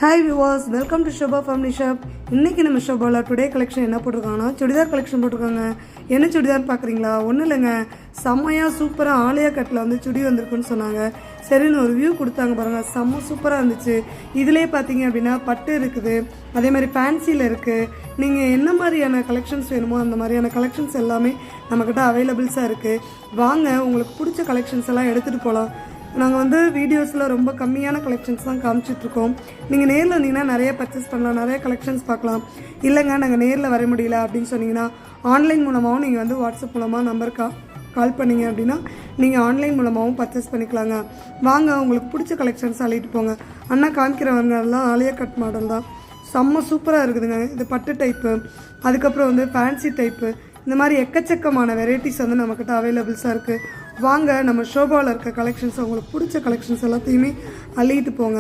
Hi viewers, welcome to sofa family shop. இன்றைக்கி நம்ம ஷோபாவில் today collection என்ன போட்டிருக்காங்கன்னா சுடிதார் கலெக்ஷன் போட்டிருக்காங்க. என்ன சுடிதார் பார்க்குறீங்களா? ஒன்றும் இல்லைங்க, செம்மையாக சூப்பராக ஆலியா கட்டில் வந்து சுடி வந்திருக்குன்னு சொன்னாங்க. சரின்னு ஒரு வியூ கொடுத்தாங்க பாருங்கள், செம்ம சூப்பராக இருந்துச்சு. இதிலே பார்த்தீங்க அப்படின்னா பட்டு இருக்குது, அதே மாதிரி ஃபேன்சியில் இருக்குது. நீங்கள் என்ன மாதிரியான கலெக்ஷன்ஸ் வேணுமோ அந்த மாதிரியான கலெக்ஷன்ஸ் எல்லாமே நம்மக்கிட்ட அவைலபிள்ஸாக இருக்குது. வாங்க, உங்களுக்கு பிடிச்ச கலெக்ஷன்ஸ் எல்லாம் எடுத்துகிட்டு போகலாம். நாங்கள் வந்து வீடியோஸில் ரொம்ப கம்மியான கலெக்ஷன்ஸ் தான் காமிச்சிட்ருக்கோம். நீங்கள் நேரில் வந்தீங்கன்னா நிறைய பர்ச்சேஸ் பண்ணலாம், நிறைய கலெக்ஷன்ஸ் பார்க்கலாம். இல்லைங்க நாங்கள் நேரில் வர முடியல அப்படின்னு சொன்னீங்கன்னா ஆன்லைன் மூலமாகவும் நீங்கள் வந்து வாட்ஸ்அப் மூலமாக நம்பருக்கு கால் பண்ணிங்க அப்படின்னா நீங்கள் ஆன்லைன் மூலமாகவும் பர்ச்சேஸ் பண்ணிக்கலாங்க. வாங்க, உங்களுக்கு பிடிச்ச கலெக்ஷன்ஸ் அள்ளிட்டு போங்க. அண்ணா காமிக்கிறவங்கலாம் ஆலியா கட் மாடல் தான், செம்ம சூப்பராக இருக்குதுங்க. இது பட்டு டைப்பு, அதுக்கப்புறம் வந்து ஃபேன்சி டைப்பு, இந்த மாதிரி எக்கச்சக்கமான வெரைட்டிஸ் வந்து நம்மக்கிட்ட அவைலபிள்ஸாக இருக்குது. வாங்க, நம்ம ஷோபாவில் இருக்க கலெக்ஷன்ஸ், உங்களுக்கு பிடிச்ச கலெக்ஷன்ஸ் எல்லாத்தையுமே அள்ளிட்டு போங்க.